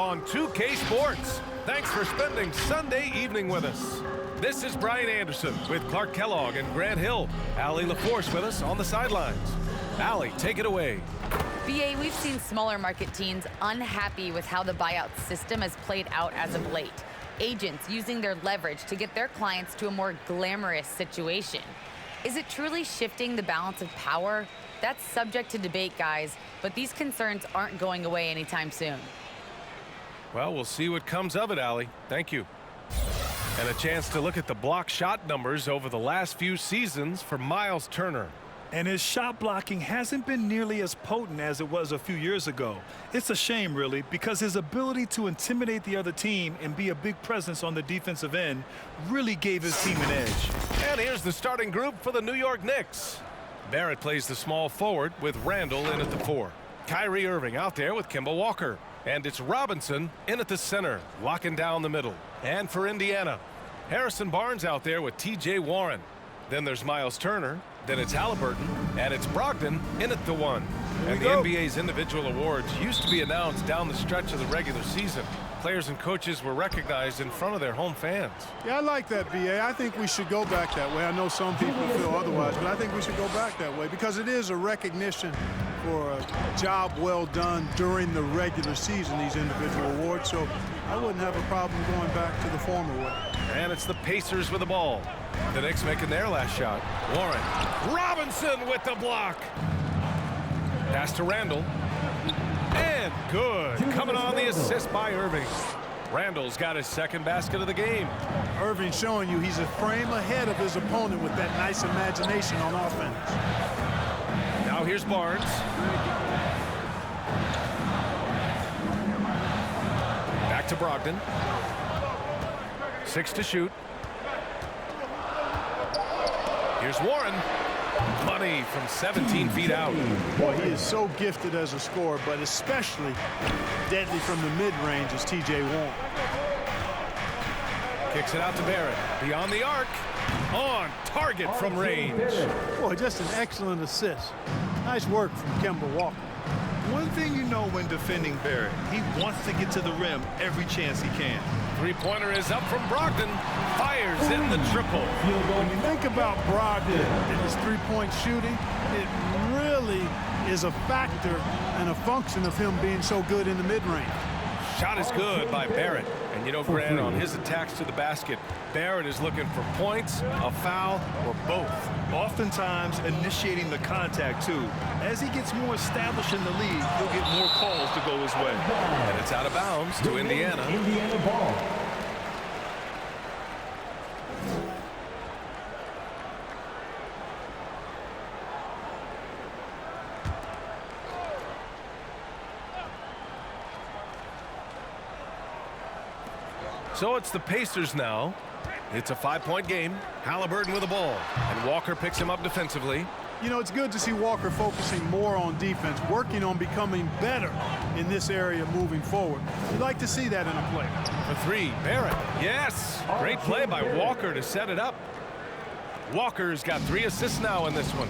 on 2K Sports. Thanks for spending Sunday evening with us. This is Brian Anderson with Clark Kellogg and Grant Hill. Allie LaForce with us on the sidelines. Allie, take it away. BA, we've seen smaller market teams unhappy with how the buyout system has played out as of late. Agents using their leverage to get their clients to a more glamorous situation. Is it truly shifting the balance of power? That's subject to debate, guys, but these concerns aren't going away anytime soon. Well, we'll see what comes of it, Allie. Thank you. And a chance to look at the block shot numbers over the last few seasons for Miles Turner. And his shot blocking hasn't been nearly as potent as it was a few years ago. It's a shame, really, because his ability to intimidate the other team and be a big presence on the defensive end really gave his team an edge. And here's the starting group for the New York Knicks. Barrett plays the small forward with Randall in at the 4. Kyrie Irving out there with Kemba Walker. And it's Robinson in at the center, locking down the middle. And for Indiana, Harrison Barnes out there with T.J. Warren. Then there's Miles Turner. Then it's Halliburton, and it's Brogdon in at the 1. And the NBA's individual awards used to be announced down the stretch of the regular season. Players and coaches were recognized in front of their home fans. Yeah, I like that, B.A. I think we should go back that way. I know some people feel otherwise, but I think we should go back that way because it is a recognition for a job well done during the regular season, these individual awards. So I wouldn't have a problem going back to the former way. And it's the Pacers with the ball. The Knicks making their last shot. Warren. Robinson with the block. Pass to Randall. And good. Coming on the assist by Irving. Randall's got his second basket of the game. Irving showing you he's a frame ahead of his opponent with that nice imagination on offense. Now here's Barnes. Back to Brogdon. 6 to shoot. Here's Warren. Money from 17 feet out. Boy, he is so gifted as a scorer, but especially deadly from the mid-range is T.J. Warren. Kicks it out to Barrett. Beyond the arc. On target from range. Boy, just an excellent assist. Nice work from Kemba Walker. One thing you know when defending Barrett, he wants to get to the rim every chance he can. Three-pointer is up from Brogdon. Fires in the triple. When you think about Brogdon and his three-point shooting, it really is a factor and a function of him being so good in the mid-range. Shot is good by Barrett. And you know, Grant, on his attacks to the basket, Barrett is looking for points, a foul, or both. Oftentimes initiating the contact, too. As he gets more established in the league, he'll get more calls to go his way. And it's out of bounds to Indiana. Indiana ball. So it's the Pacers now. It's a 5-point game. Halliburton with the ball. And Walker picks him up defensively. You know, it's good to see Walker focusing more on defense, working on becoming better in this area moving forward. You'd like to see that in a player. For 3, Barrett. Yes! Great play by Walker to set it up. Walker's got 3 assists now in this one.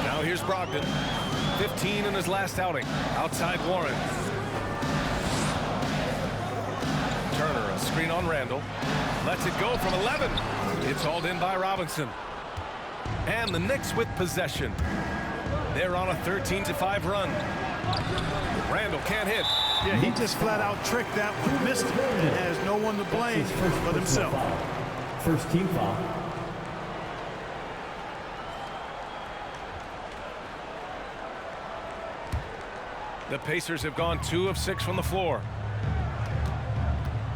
Now here's Brogdon. 15 in his last outing. Outside Warren. Turner, a screen on Randall. Lets it go from 11. It's hauled in by Robinson. And the Knicks with possession. They're on a 13-5 run. Randall can't hit. Yeah, he just flat out tricked that one, missed it, and has no one to blame but himself. First team foul. The Pacers have gone 2 of 6 from the floor.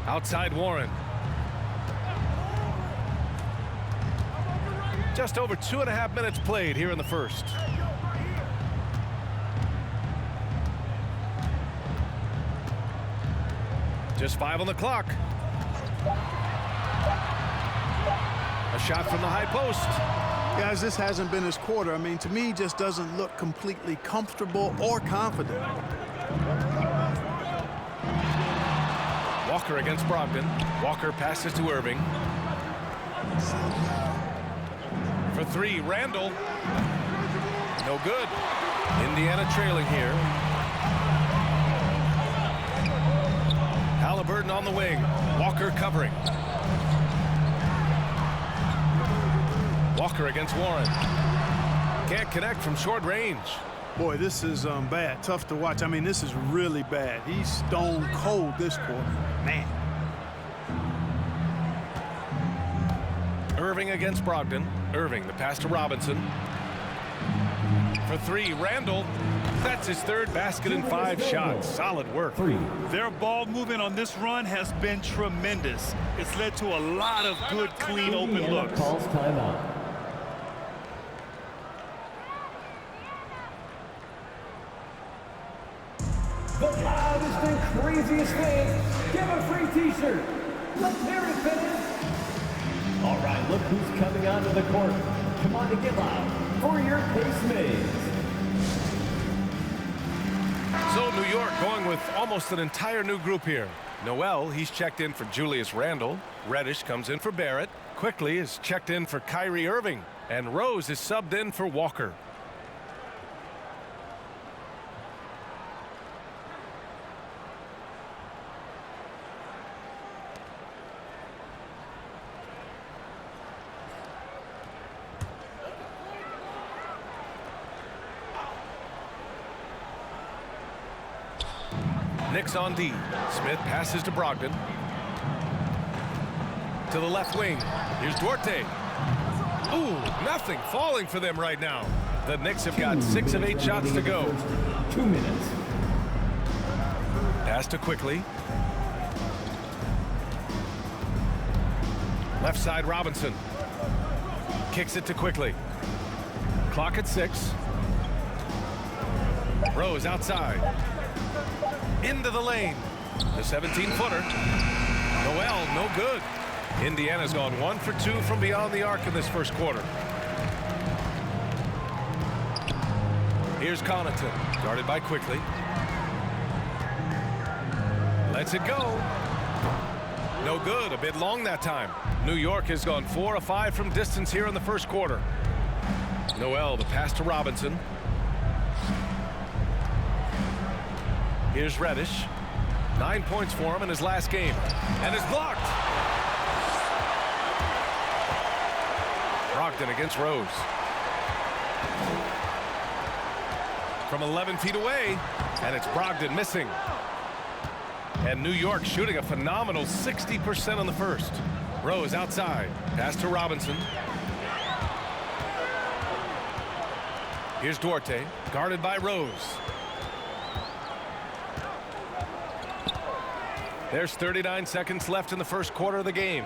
Outside Warren. Just over 2.5 minutes played here in the first. Just 5 on the clock. A shot from the high post. Guys, this hasn't been his quarter. I mean, to me, he just doesn't look completely comfortable or confident. Walker against Brogdon. Walker passes to Irving. For 3, Randall. No good. Indiana trailing here. Halliburton on the wing. Walker covering. Walker against Warren. Can't connect from short range. Boy, this is bad. Tough to watch. I mean, this is really bad. He's stone cold this quarter. Man. Irving against Brogdon. Irving, the pass to Robinson. For three, Randall. That's his third basket in 5 shots. Solid work. Their ball movement on this run has been tremendous. It's led to a lot of good, clean, open looks. Calls timeout. The loudest and craziest fans, give a free t-shirt. Let's hear it, fans. All right, look who's coming onto the court. Come on to get loud for your Pace Mays. So New York going with almost an entire new group here. Noel, he's checked in for Julius Randle. Reddish comes in for Barrett. Quickly is checked in for Kyrie Irving. And Rose is subbed in for Walker. Knicks on D. Smith passes to Brogdon. To the left wing. Here's Duarte. Ooh, nothing falling for them right now. The Knicks have got 6 of 8 shots to go. 2 minutes. Pass to Quickly. Left side Robinson. Kicks it to Quickly. Clock at 6. Rose outside. Into the lane. The 17-footer. Noel, no good. Indiana's gone 1 for 2 from beyond the arc in this first quarter. Here's Connaughton, guarded by Quickly. Lets it go. No good, a bit long that time. New York has gone 4 of 5 from distance here in the first quarter. Noel, the pass to Robinson. Here's Reddish. 9 points for him in his last game. And is blocked. Brogdon against Rose. From 11 feet away. And it's Brogdon missing. And New York shooting a phenomenal 60% on the first. Rose outside. Pass to Robinson. Here's Duarte. Guarded by Rose. There's 39 seconds left in the first quarter of the game.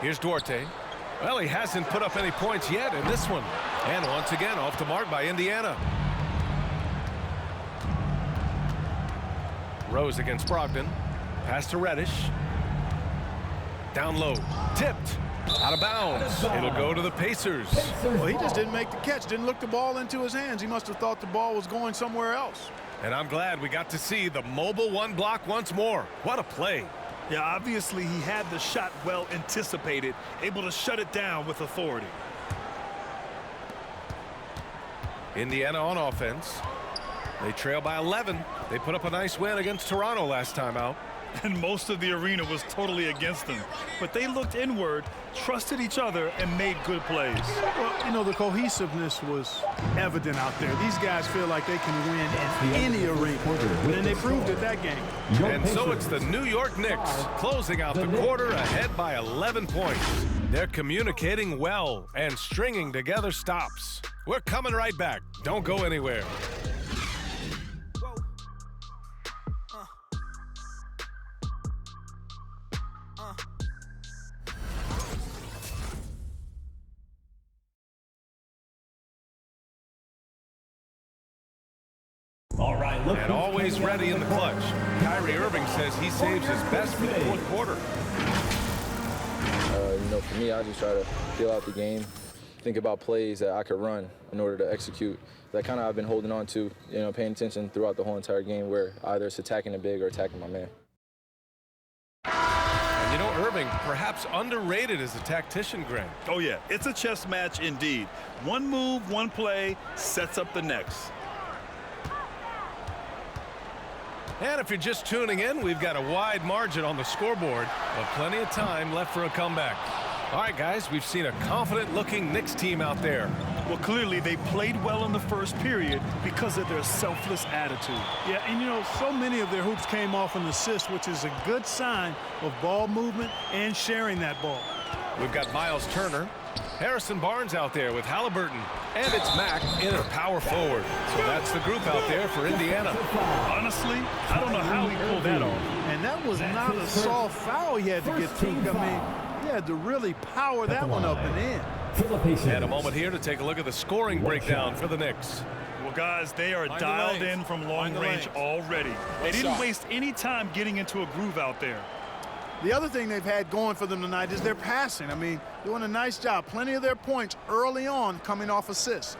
Here's Duarte. Well, he hasn't put up any points yet in this one. And once again, off the mark by Indiana. Rose against Brogdon. Pass to Reddish. Down low. Tipped. Out of bounds. It'll go to the Pacers. Well, he just didn't make the catch. Didn't look the ball into his hands. He must have thought the ball was going somewhere else. And I'm glad we got to see the mobile 1 block once more. What a play. Yeah, obviously he had the shot well anticipated, able to shut it down with authority. Indiana on offense. They trail by 11. They put up a nice win against Toronto last time out. And most of the arena was totally against them. But they looked inward, trusted each other, and made good plays. Well, you know, the cohesiveness was evident out there. These guys feel like they can win in any arena. And they proved it that game. And so it's the New York Knicks closing out the quarter ahead by 11 points. They're communicating well and stringing together stops. We're coming right back. Don't go anywhere. All right, look. And always ready in the clutch. Kyrie Irving says he saves his best for the fourth quarter. You know, for me, I just try to feel out the game, think about plays that I could run in order to execute. That kind of I've been holding on to, you know, paying attention throughout the whole entire game where either it's attacking the big or attacking my man. And you know, Irving, perhaps underrated as a tactician, Greg. Oh, yeah, it's a chess match indeed. One move, one play sets up the next. And if you're just tuning in, we've got a wide margin on the scoreboard, but plenty of time left for a comeback. All right, guys, we've seen a confident-looking Knicks team out there. Well, clearly they played well in the first period because of their selfless attitude. Yeah, and you know, so many of their hoops came off an assist, which is a good sign of ball movement and sharing that ball. We've got Miles Turner, Harrison Barnes out there with Halliburton, and it's Mack in at power forward. So that's the group out there for Indiana. Honestly, I don't know how he pulled that off. And that was not a soft foul he had to get through. I mean, he had to really power that one up and in. And a moment here to take a look at the scoring breakdown for the Knicks. Well, guys, they are dialed in from long range already. They didn't waste any time getting into a groove out there. The other thing they've had going for them tonight is their passing. I mean, doing a nice job. Plenty of their points early on coming off assists.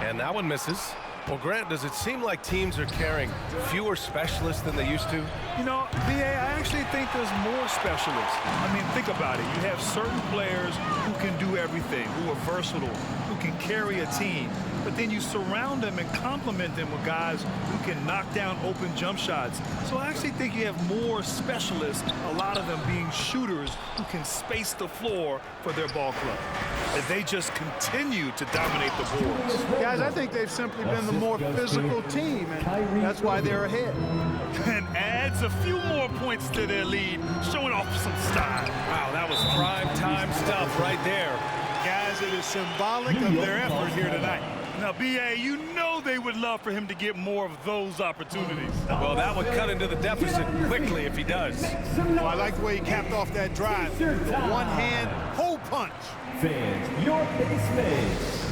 And that one misses. Well, Grant, does it seem like teams are carrying fewer specialists than they used to? You know, B.A., I actually think there's more specialists. I mean, think about it. You have certain players who can do everything, who are versatile, who can carry a team. But then you surround them and complement them with guys who can knock down open jump shots. So I actually think you have more specialists, a lot of them being shooters who can space the floor for their ball club. And they just continue to dominate the boards. Guys, I think they've simply been the more physical team, and that's why they're ahead. And adds a few more points to their lead, showing off some style. Wow, that was prime time stuff right there. Guys, it is symbolic of their effort here tonight. Now, B.A., you know they would love for him to get more of those opportunities. Well, that would cut into the deficit quickly if he does. Well, I like the way he capped off that drive. The one-hand hole punch. Fans, your base mates.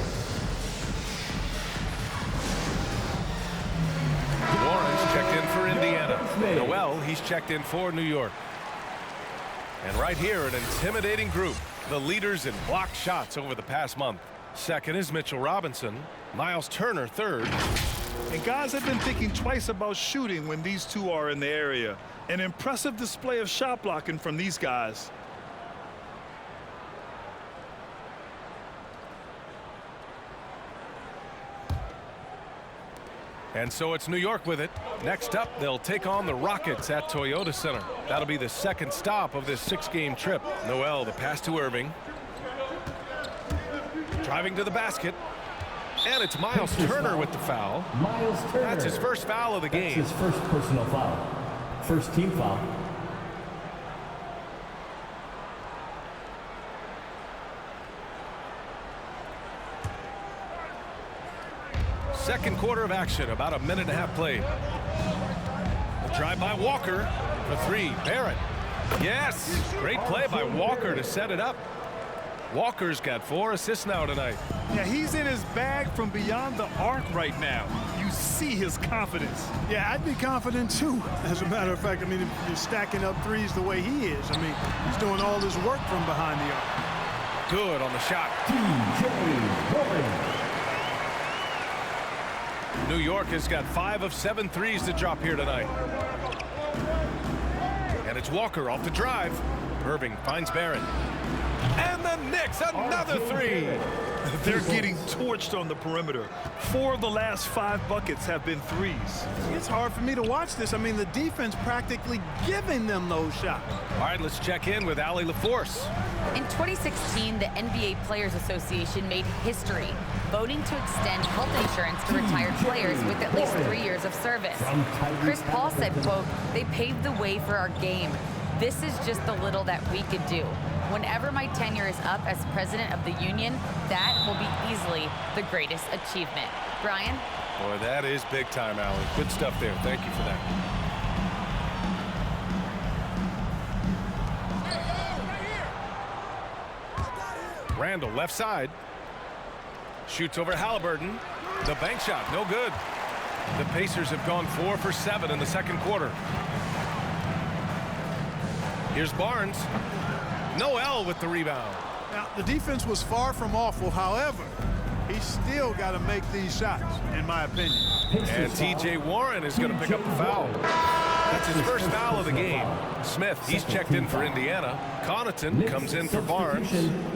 Warren's checked in for Indiana. Noel, he's checked in for New York. And right here, an intimidating group. The leaders in blocked shots over the past month. Second is Mitchell Robinson. Miles Turner third. And guys have been thinking twice about shooting when these two are in the area. An impressive display of shot blocking from these guys. And so it's New York with it. Next up, they'll take on the Rockets at Toyota Center. That'll be the second stop of this 6-game trip. Noel, the pass to Irving. Driving to the basket. And it's Miles Turner with the foul. Miles Turner. That's his first foul of the game. That's his first personal foul. First team foul. Second quarter of action, about a minute and a half played. The drive by Walker for three. Barrett. Yes, great play by Walker to set it up. Walker's got 4 assists now tonight. Yeah, he's in his bag from beyond the arc right now. You see his confidence. Yeah, I'd be confident too. As a matter of fact, I mean, if you're stacking up threes the way he is, I mean, he's doing all this work from behind the arc. Good on the shot. J Barrett. New York has got 5 of 7 threes to drop here tonight. And it's Walker off the drive. Irving finds Barrett. And the Knicks, another 3. They're getting torched on the perimeter. 4 of the last 5 buckets have been threes. It's hard for me to watch this. I mean, the defense practically giving them those shots. All right, let's check in with Allie LaForce. In 2016, the NBA Players Association made history, voting to extend health insurance to retired players with at least 3 years of service. Chris Paul said, quote, "They paved the way for our game. This is just the little that we could do. Whenever my tenure is up as president of the union, that will be easily the greatest achievement." Brian? Boy, that is big time, Allie. Good stuff there. Thank you for that. Randall, left side. Shoots over Halliburton. The bank shot, no good. The Pacers have gone 4 for 7 in the second quarter. Here's Barnes. Noel with the rebound. Now, the defense was far from awful. However, he's still got to make these shots, in my opinion. And T.J. Warren is going to pick up the foul. That's his first foul of the game. Smith, he's checked in for Indiana. Connaughton comes in for Barnes.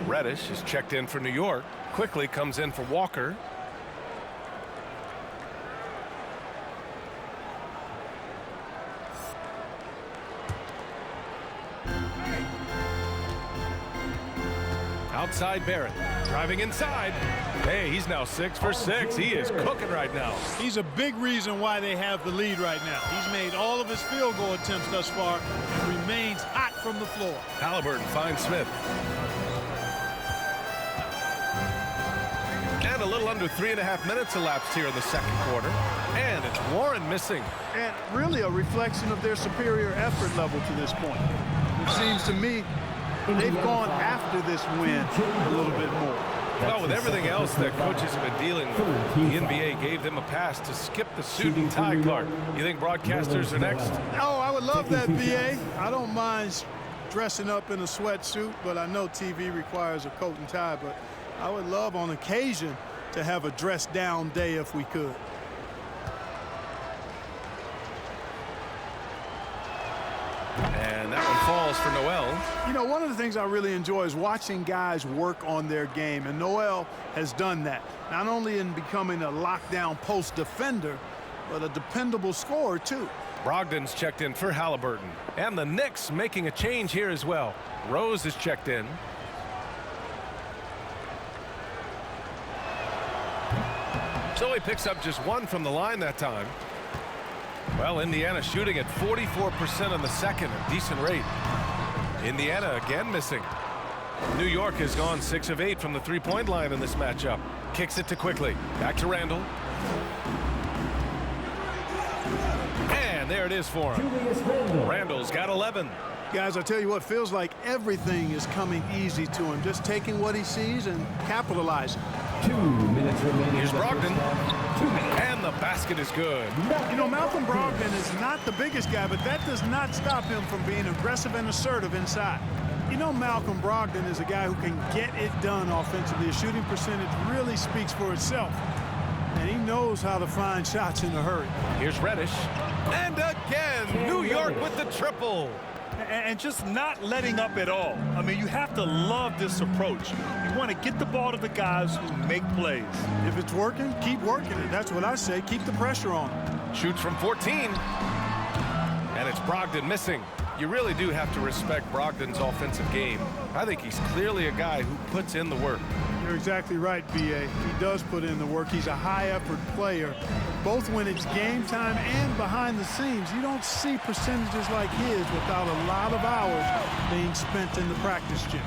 Reddish is checked in for New York. Quickly comes in for Walker. Outside Barrett, driving inside. Hey, he's now 6 for 6. He is cooking right now. He's a big reason why they have the lead right now. He's made all of his field goal attempts thus far and remains hot from the floor. Halliburton finds Smith. And a little under 3.5 minutes elapsed here in the second quarter. And it's Warren missing. And really a reflection of their superior effort level to this point. It seems to me they've gone after this win a little bit more. Well, with everything else that coaches have been dealing with, the NBA gave them a pass to skip the suit and tie, Clark. You think broadcasters are next? Oh, I would love that, BA. I don't mind dressing up in a sweatsuit, but I know TV requires a coat and tie. But I would love on occasion to have a dress-down day if we could. And that one falls for Noel. You know, one of the things I really enjoy is watching guys work on their game, and Noel has done that. Not only in becoming a lockdown post defender, but a dependable scorer, too. Brogdon's checked in for Halliburton. And the Knicks making a change here as well. Rose is checked in. So he picks up just one from the line that time. Well, Indiana shooting at 44% in the second, a decent rate. Indiana again missing. New York has gone 6 of 8 from the three-point line in this matchup. Kicks it to Quickly. Back to Randall. And there it is for him. Randall's got 11. Guys, I tell you what, feels like everything is coming easy to him. Just taking what he sees and capitalizing. 2 minutes remaining. Here's Brogdon. And the basket is good. You know, Malcolm Brogdon is not the biggest guy, but that does not stop him from being aggressive and assertive inside. You know, Malcolm Brogdon is a guy who can get it done offensively. His shooting percentage really speaks for itself. And he knows how to find shots in a hurry. Here's Reddish. And again, New York with the triple. And just not letting up at all. I mean, you have to love this approach. You want to get the ball to the guys who make plays. If it's working, keep working it. That's what I say. Keep the pressure on. Shoots from 14. And it's Brogdon missing. You really do have to respect Brogdon's offensive game. I think he's clearly a guy who puts in the work. You're exactly right, B.A. He does put in the work. He's a high-effort player, both when it's game time and behind the scenes. You don't see percentages like his without a lot of hours being spent in the practice gym.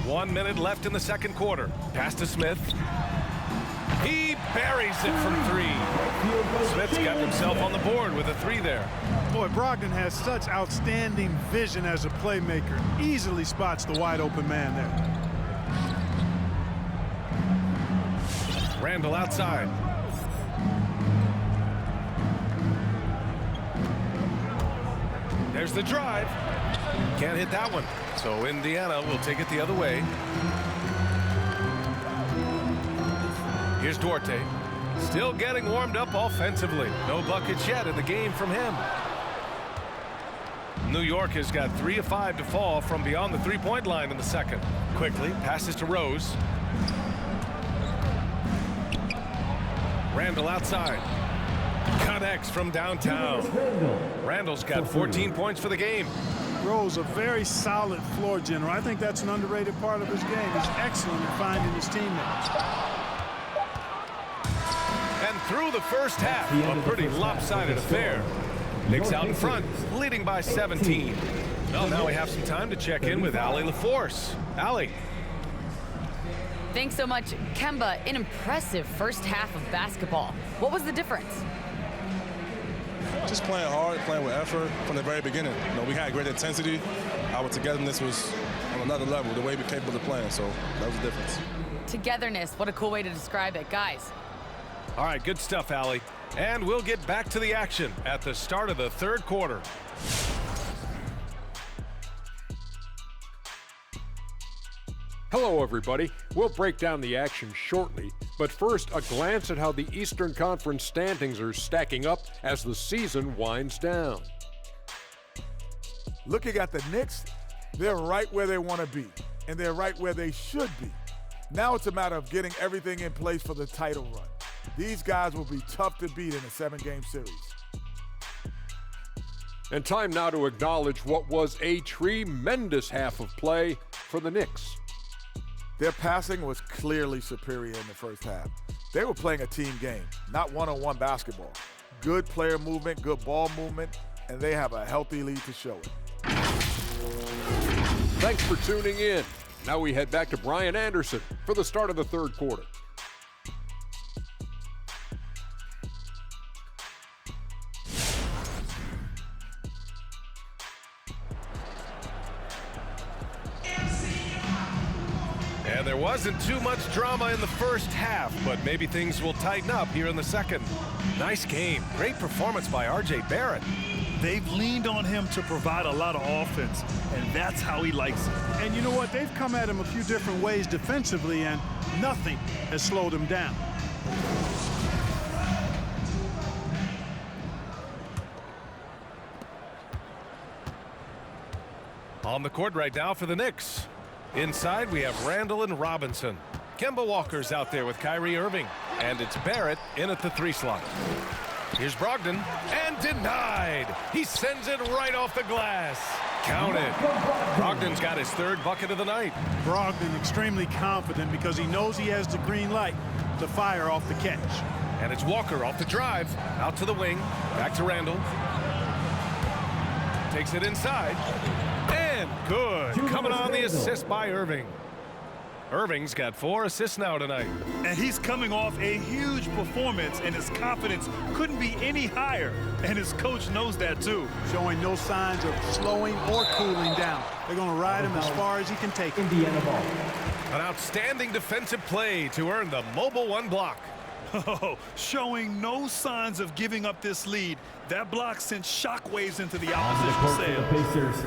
1 minute left in the second quarter. Pass to Smith. He buries it from 3. Smith's got himself on the board with a 3 there. Boy, Brogdon has such outstanding vision as a playmaker. Easily spots the wide open man there. Randall outside. There's the drive. Can't hit that one. So Indiana will take it the other way. Here's Duarte. Still getting warmed up offensively. No buckets yet in the game from him. New York has got 3 of 5 to fall from beyond the three-point line in the second. Quickly passes to Rose. Randall outside. Connects from downtown. Randall's got 14 points for the game. Rose, a very solid floor general. I think that's an underrated part of his game. He's excellent in finding his teammates. And through the first half, a pretty lopsided affair. Knicks out in front, leading by 17. Well, now we have some time to check in with Allie LaForce. Allie. Thanks so much, Kemba. An impressive first half of basketball. What was the difference? Just playing hard, playing with effort from the very beginning. You know, we had great intensity. Our togetherness was on another level, the way we were capable of playing, so that was the difference. Togetherness, what a cool way to describe it. Guys. All right, good stuff, Allie. And we'll get back to the action at the start of the third quarter. Hello, everybody. We'll break down the action shortly, but first, a glance at how the Eastern Conference standings are stacking up as the season winds down. Looking at the Knicks, they're right where they want to be, and they're right where they should be. Now it's a matter of getting everything in place for the title run. These guys will be tough to beat in a 7-game series. And time now to acknowledge what was a tremendous half of play for the Knicks. Their passing was clearly superior in the first half. They were playing a team game, not one-on-one basketball. Good player movement, good ball movement, and they have a healthy lead to show it. Thanks for tuning in. Now we head back to Brian Anderson for the start of the third quarter. And there wasn't too much drama in the first half, but maybe things will tighten up here in the second. Nice game. Great performance by J Barrett. They've leaned on him to provide a lot of offense, and that's how he likes it. And you know what? They've come at him a few different ways defensively, and nothing has slowed him down. On the court right now for the Knicks. Inside, we have Randall and Robinson. Kemba Walker's out there with Kyrie Irving. And it's Barrett in at the 3 slot. Here's Brogdon, and denied. He sends it right off the glass. Counted. Brogdon's got his 3rd bucket of the night. Brogdon extremely confident because he knows he has the green light to fire off the catch. And it's Walker off the drive. Out to the wing. Back to Randall. Takes it inside. And good. Coming on the assist by Irving. Irving's got 4 assists now tonight. And he's coming off a huge performance, and his confidence couldn't be any higher. And his coach knows that, too. Showing no signs of slowing or cooling down. They're going to ride him as far as he can take him. Indiana ball. An outstanding defensive play to earn the mobile 1 block. Oh, showing no signs of giving up this lead. That block sent shockwaves into the opposition sails.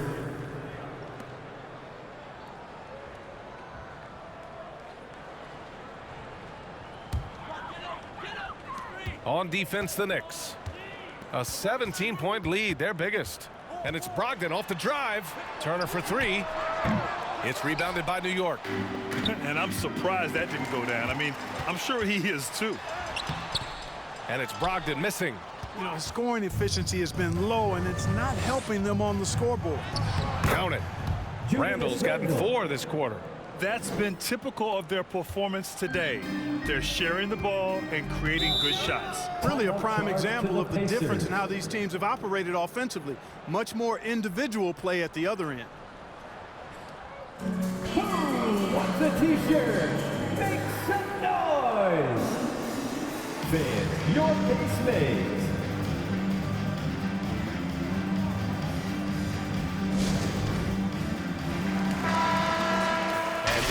On defense, the Knicks. A 17-point lead, their biggest. And it's Brogdon off the drive. Turner for 3. It's rebounded by New York. And I'm surprised that didn't go down. I mean, I'm sure he is too. And it's Brogdon missing. You know, his scoring efficiency has been low, and it's not helping them on the scoreboard. Count it. Randall's gotten 4 this quarter. That's been typical of their performance today. They're sharing the ball and creating good shots. Really a prime example of the difference in how these teams have operated offensively. Much more individual play at the other end. Who wants the t-shirt? Make some noise! Fans, your base mates.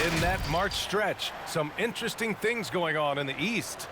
In that March stretch, some interesting things going on in the East.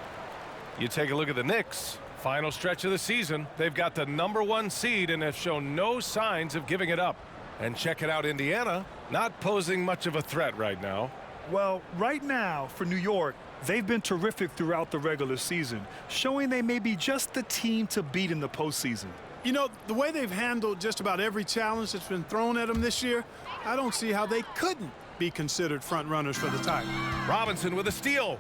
You take a look at the Knicks. Final stretch of the season. They've got the #1 seed and have shown no signs of giving it up. And check it out, Indiana, not posing much of a threat right now. Well, right now, for New York, they've been terrific throughout the regular season, showing they may be just the team to beat in the postseason. You know, the way they've handled just about every challenge that's been thrown at them this year, I don't see how they couldn't be considered front runners for the title. Robinson with a steal.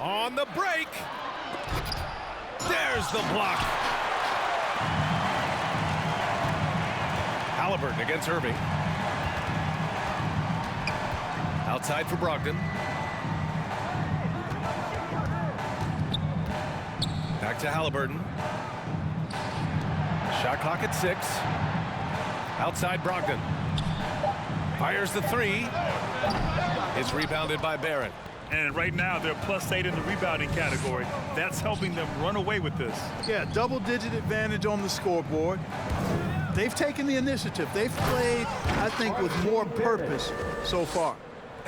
On the break. There's the block. Halliburton against Irving. Outside for Brogdon. Back to Halliburton. Shot clock at 6. Outside Brogdon. Fires the 3. It's rebounded by Barrett. And right now, they're +8 in the rebounding category. That's helping them run away with this. Yeah, double-digit advantage on the scoreboard. They've taken the initiative. They've played, I think, with more purpose so far.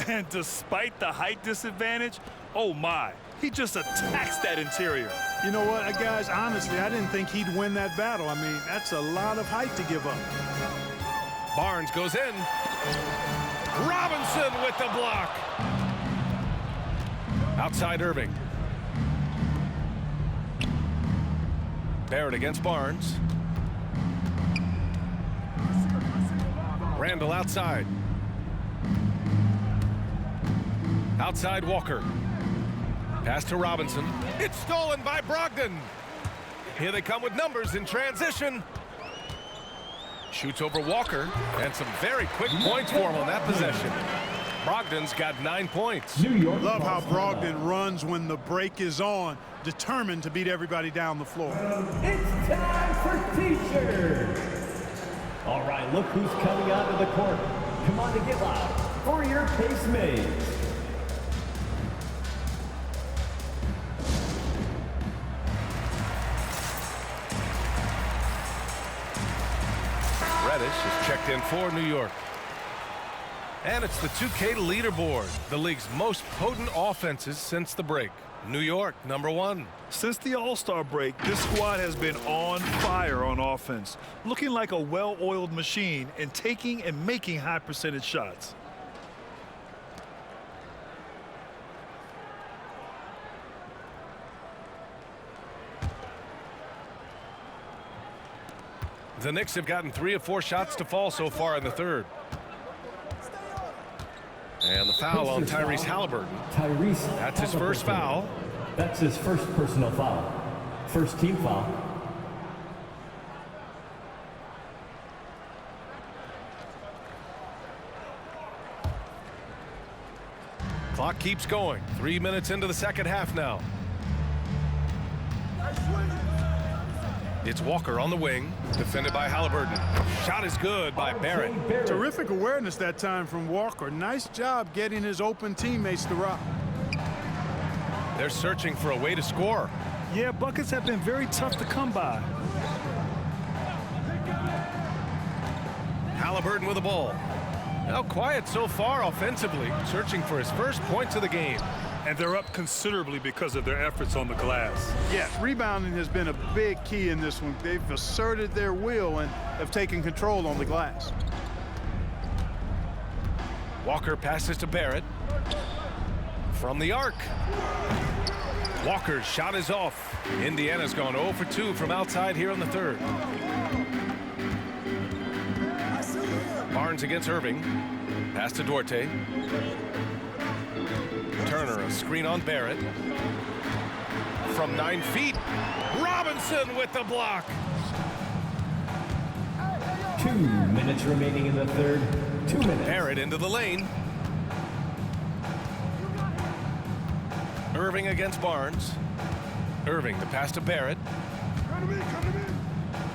And despite the height disadvantage, oh my, he just attacks that interior. You know what, guys, honestly, I didn't think he'd win that battle. I mean, that's a lot of height to give up. Barnes goes in. Robinson with the block. Outside Irving. Barrett against Barnes. Randall outside. Outside Walker. Pass to Robinson. It's stolen by Brogdon. Here they come with numbers in transition. Shoots over Walker, and some very quick points for him on that possession. Brogdon's got 9 points. Love how Brogdon runs when the break is on, determined to beat everybody down the floor. It's time for T-shirts. All right, look who's coming onto the court. Come on to get loud for your pace mates. Reddish is checked in for New York. And it's the 2K leaderboard, the league's most potent offenses since the break. New York, #1. Since the All-Star break, this squad has been on fire on offense, looking like a well-oiled machine and taking and making high percentage shots. The Knicks have gotten 3 of 4 shots to fall so far in the third. And the foul on Tyrese Halliburton. That's his first foul. That's his first personal foul. First team foul. Clock keeps going. 3 minutes into the second half now. It's Walker on the wing, defended by Halliburton. Shot is good by Barrett. Terrific awareness that time from Walker. Nice job getting his open teammates the rock. They're searching for a way to score. Yeah, buckets have been very tough to come by. Halliburton with the ball. Now quiet so far offensively, searching for his first points of the game. And they're up considerably because of their efforts on the glass. Yes, rebounding has been a big key in this one. They've asserted their will and have taken control on the glass. Walker passes to Barrett. From the arc. Walker's shot is off. Indiana's gone 0 for 2 from outside here in the third. Barnes against Irving. Pass to Duarte. Turner, a screen on Barrett. From 9 feet. Robinson with the block. 2 minutes remaining in the third. 2 minutes. Barrett into the lane. Irving against Barnes. Irving, the pass to Barrett.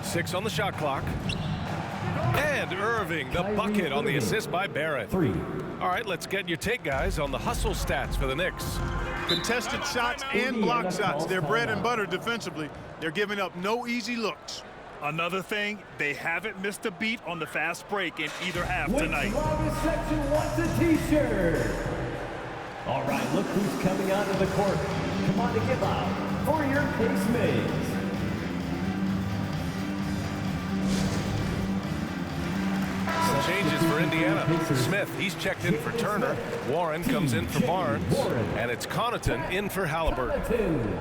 6 on the shot clock. And Irving, the bucket on the assist by Barrett. 3. All right, let's get your take, guys, on the hustle stats for the Knicks. Contested shots and block shots. They're bread and butter defensively. They're giving up no easy looks. Another thing, they haven't missed a beat on the fast break in either half tonight. Longest section wants a T-shirt. All right, look who's coming onto the court. Come on to get loud for your pace mates. Changes for Indiana. Smith, he's checked in for Turner. Warren comes in for Barnes. And it's Connaughton in for Halliburton.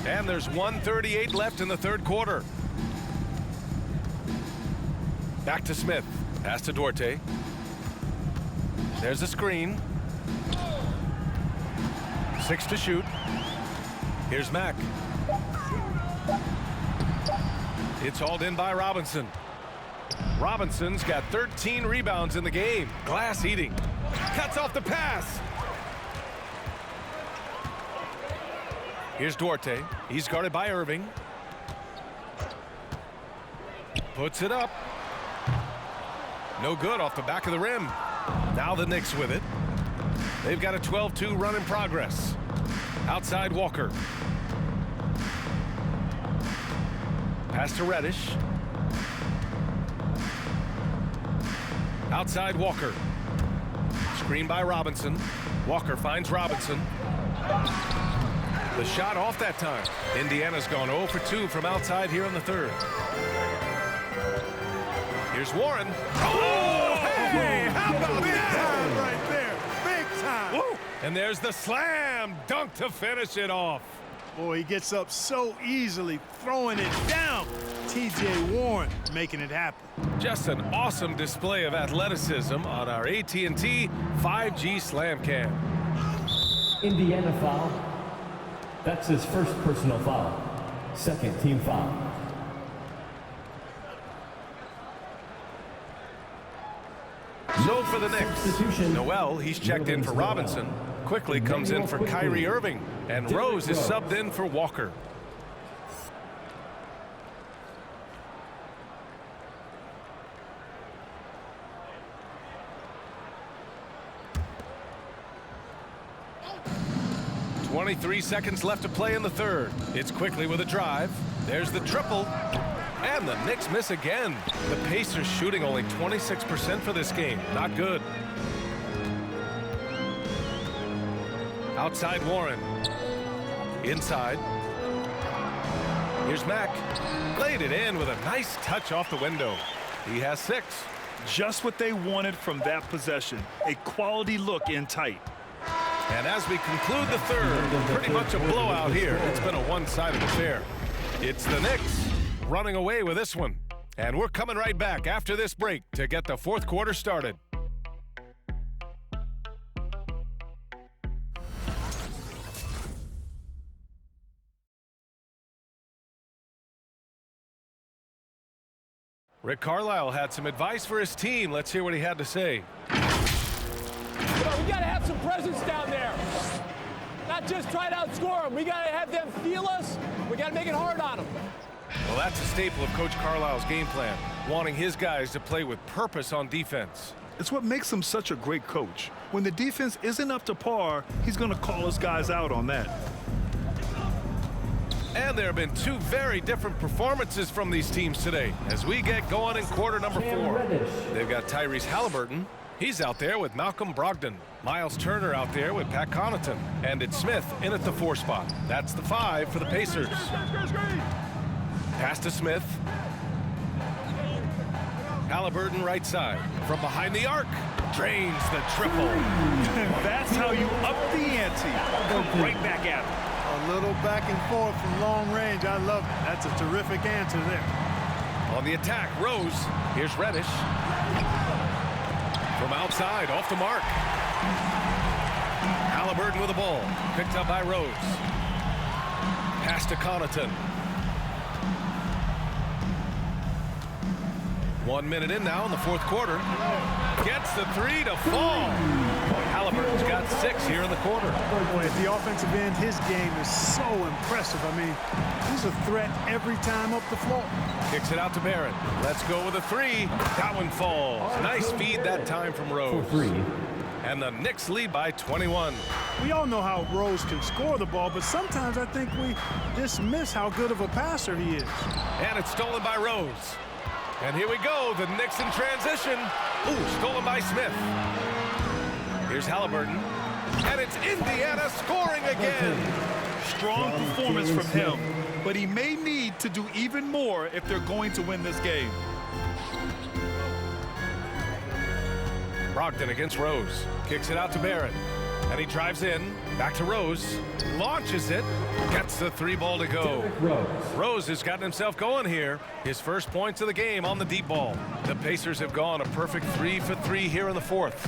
And there's 1:38 left in the third quarter. Back to Smith. Pass to Duarte. There's a screen. 6 to shoot. Here's Mack. It's hauled in by Robinson. Robinson's got 13 rebounds in the game. Glass eating. Cuts off the pass. Here's Duarte. He's guarded by Irving. Puts it up. No good off the back of the rim. Now the Knicks with it. They've got a 12-2 run in progress. Outside Walker. Pass to Reddish. Outside Walker. Screen by Robinson. Walker finds Robinson. The shot off that time. Indiana's gone 0 for 2 from outside here in the third. Here's Warren. Oh, hey, how about that? Right there. Big time. Woo. And there's the slam dunk to finish it off. Boy, he gets up so easily, throwing it down. T.J. Warren making it happen. Just an awesome display of athleticism on our AT&T 5G Slam Cam. Indiana foul. That's his first personal foul. Second team foul. So for the Knicks, Noel, he's checked in for Robinson. Quickly comes in for Kyrie Irving. And Rose is subbed in for Walker. .23 seconds left to play in the third. It's Quickly with a drive. There's the triple. And the Knicks miss again. The Pacers shooting only 26% for this game. Not good. Outside Warren. Inside. Here's Mack. Laid it in with a nice touch off the window. He has 6. Just what they wanted from that possession. A quality look in tight. And as we conclude the third, pretty much a blowout here. It's been a one-sided affair. It's the Knicks running away with this one. And we're coming right back after this break to get the fourth quarter started. Rick Carlisle had some advice for his team. Let's hear what he had to say. We got to have some presence down there. Not just try to outscore them. We got to have them feel us. We got to make it hard on them. Well, that's a staple of Coach Carlisle's game plan, wanting his guys to play with purpose on defense. It's what makes him such a great coach. When the defense isn't up to par, he's going to call his guys out on that. And there have been 2 very different performances from these teams today as we get going in quarter number 4. They've got Tyrese Halliburton. He's out there with Malcolm Brogdon. Miles Turner out there with Pat Connaughton. And it's Smith in at the 4 spot. That's the 5 for the Pacers. Pass to Smith. Halliburton right side. From behind the arc. Drains the triple. That's how you up the ante. Come right back at him. A little back and forth from long range. I love it. That's a terrific answer there. On the attack, Rose. Here's Reddish. From outside, off the mark. Halliburton with the ball. Picked up by Rose. Pass to Connaughton. 1 minute in now in the fourth quarter. Gets the 3 to fall. Halliburton's got 6 here in the quarter. Boy, at the offensive end, his game is so impressive. I mean, he's a threat every time up the floor. Kicks it out to Barrett. Let's go with a 3. That one falls. Nice feed that time from Rose. And the Knicks lead by 21. We all know how Rose can score the ball, but sometimes I think we dismiss how good of a passer he is. And it's stolen by Rose. And here we go, the Knicks in transition. Ooh, stolen by Smith. Here's Halliburton. And it's Indiana scoring again. Strong performance from him, but he may need to do even more if they're going to win this game. Brogdon against Rose. Kicks it out to Barrett. And he drives in. Back to Rose. Launches it. Gets the 3 ball to go. Rose has gotten himself going here. His first points of the game on the deep ball. The Pacers have gone a perfect 3 for 3 here in the fourth.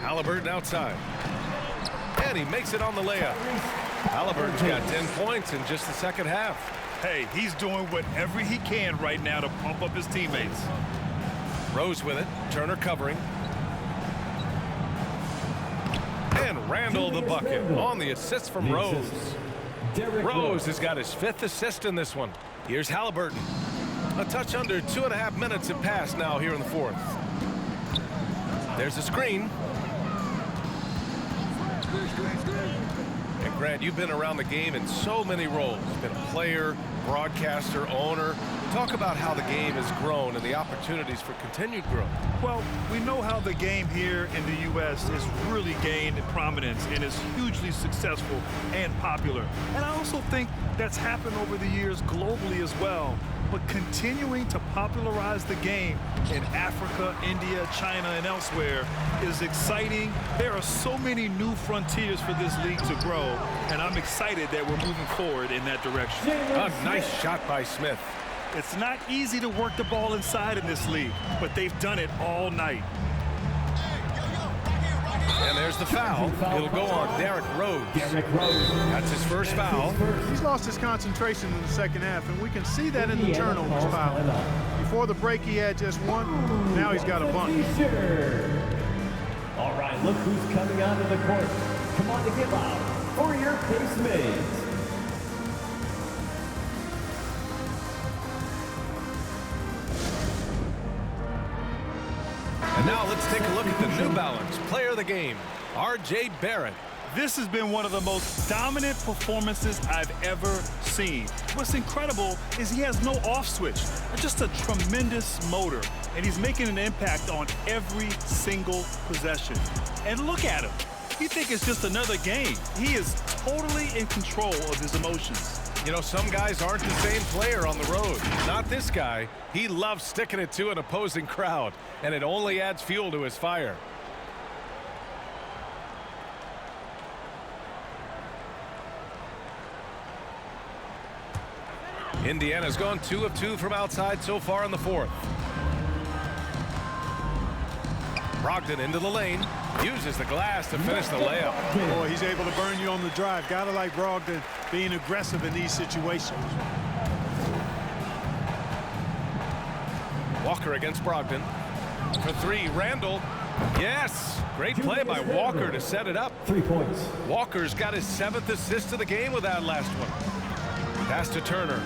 Halliburton outside. And he makes it on the layup. Halliburton's got 10 points in just the second half. Hey, he's doing whatever he can right now to pump up his teammates. Rose with it. Turner covering. And Randall the bucket on the assist from Rose. Rose has got his 5th assist in this one. Here's Halliburton. A touch under 2.5 minutes have passed now here in the fourth. There's a screen. And Grant, you've been around the game in so many roles. Been a player, broadcaster, owner. Talk about how the game has grown and the opportunities for continued growth. Well, we know how the game here in the U.S. has really gained prominence and is hugely successful and popular. And I also think that's happened over the years globally as well. But continuing to popularize the game in Africa, India, China, and elsewhere is exciting. There are so many new frontiers for this league to grow, and I'm excited that we're moving forward in that direction. A nice shot by Smith. It's not easy to work the ball inside in this league, but they've done it all night. And there's the foul. It'll go on Derrick Rose. That's his first foul. He's lost his concentration in the second half, and we can see that in the turnovers pile. Before the break, he had just one. Now he's got a bunch. All right, look who's coming onto the court. Come on to give out for your Pace Mates. And now let's take a look at the New Balance player of the game, J Barrett. This has been one of the most dominant performances I've ever seen. What's incredible is he has no off switch, just a tremendous motor, and he's making an impact on every single possession. And look at him. You think it's just another game. He is totally in control of his emotions. You know, some guys aren't the same player on the road. Not this guy. He loves sticking it to an opposing crowd, and it only adds fuel to his fire. Indiana's gone 2 of 2 from outside so far in the fourth. Brogdon into the lane. Uses the glass to finish the layup. Boy, he's able to burn you on the drive. Gotta like Brogdon being aggressive in these situations. Walker against Brogdon. For 3, Randall. Yes! Great play by Walker to set it up. 3 points. Walker's got his 7th assist of the game with that last one. Pass to Turner.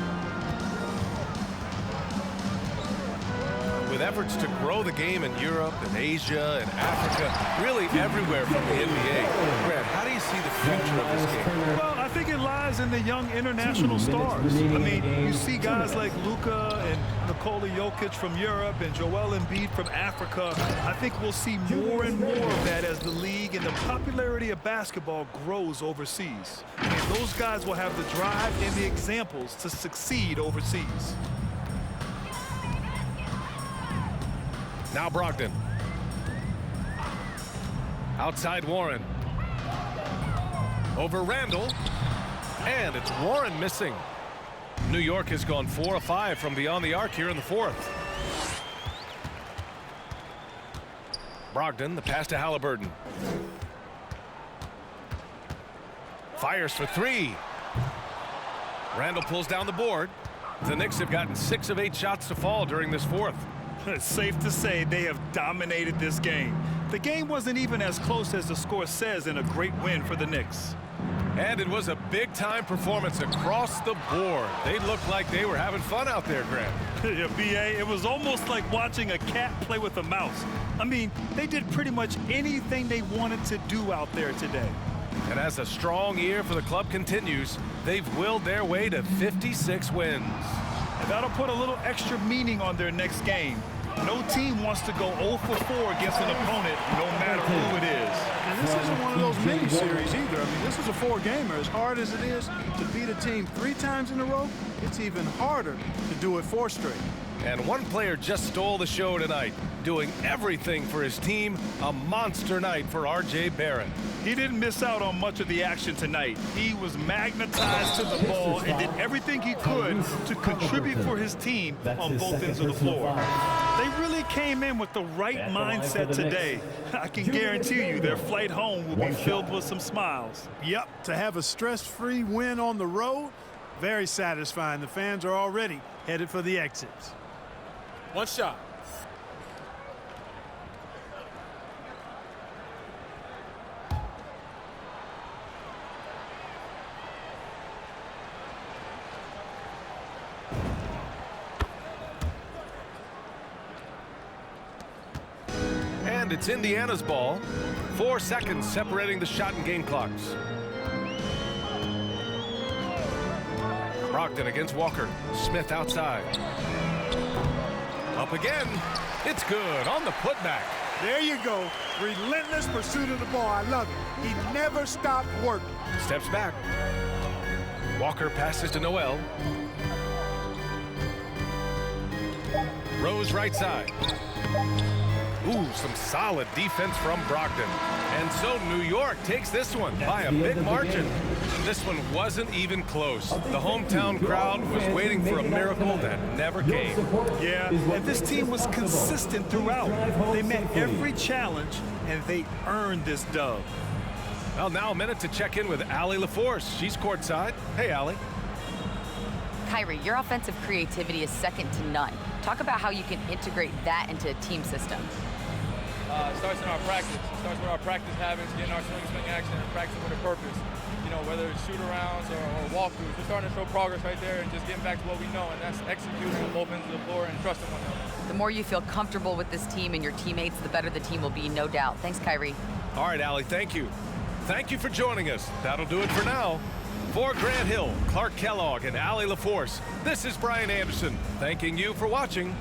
With efforts to grow the game in Europe and Asia and Africa, really everywhere from the NBA. Grant, how do you see the future of this game? Well, I think it lies in the young international stars. I mean, you see guys like Luka and Nikola Jokic from Europe and Joel Embiid from Africa. I think we'll see more and more of that as the league and the popularity of basketball grows overseas. And those guys will have the drive and the examples to succeed overseas. Now Brogdon. Outside Warren. Over Randall. And it's Warren missing. New York has gone 4 of 5 from beyond the arc here in the fourth. Brogdon, the pass to Halliburton. Fires for 3. Randall pulls down the board. The Knicks have gotten 6 of 8 shots to fall during this fourth. It's safe to say they have dominated this game. The game wasn't even as close as the score says in a great win for the Knicks. And it was a big-time performance across the board. They looked like they were having fun out there, Grant. Yeah, B.A., it was almost like watching a cat play with a mouse. I mean, they did pretty much anything they wanted to do out there today. And as a strong year for the club continues, they've willed their way to 56 wins. And that'll put a little extra meaning on their next game. No team wants to go 0 for 4 against an opponent, no matter who it is. And this isn't one of those mini-series either. I mean, this is a 4-gamer. As hard as it is to beat a team 3 times in a row, it's even harder to do it 4 straight. And one player just stole the show tonight, doing everything for his team. A monster night for J Barrett. He didn't miss out on much of the action tonight. He was magnetized to the ball and did everything he could to contribute for his team on both ends of the floor. They really came in with the right mindset today. I can guarantee you their flight home will be filled with some smiles. Yep, to have a stress-free win on the road, very satisfying. The fans are already headed for the exits. One shot. And it's Indiana's ball. 4 seconds separating the shot and game clocks. Brogdon against Walker. Smith outside. Up again. It's good on the putback. There you go. Relentless pursuit of the ball. I love it. He never stopped working. Steps back. Walker passes to Noel. Rose right side. Ooh, some solid defense from Brogdon. And so New York takes this one by a big margin. This one wasn't even close. The hometown crowd was waiting for a miracle that never came. Yeah, and this team was consistent throughout. They met every challenge, and they earned this dub. Well, now a minute to check in with Allie LaForce. She's courtside. Hey, Allie. Kyrie, your offensive creativity is second to none. Talk about how you can integrate that into a team system. It starts in our practice. It starts with our practice habits, getting our swing action, and practicing with a purpose. You know, whether it's shoot-arounds or walkthroughs, we're starting to show progress right there and just getting back to what we know, and that's executing on both ends of the floor and trusting one another. The more you feel comfortable with this team and your teammates, the better the team will be, no doubt. Thanks, Kyrie. All right, Allie, thank you. Thank you for joining us. That'll do it for now. For Grant Hill, Clark Kellogg, and Allie LaForce, this is Brian Anderson, thanking you for watching.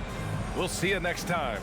We'll see you next time.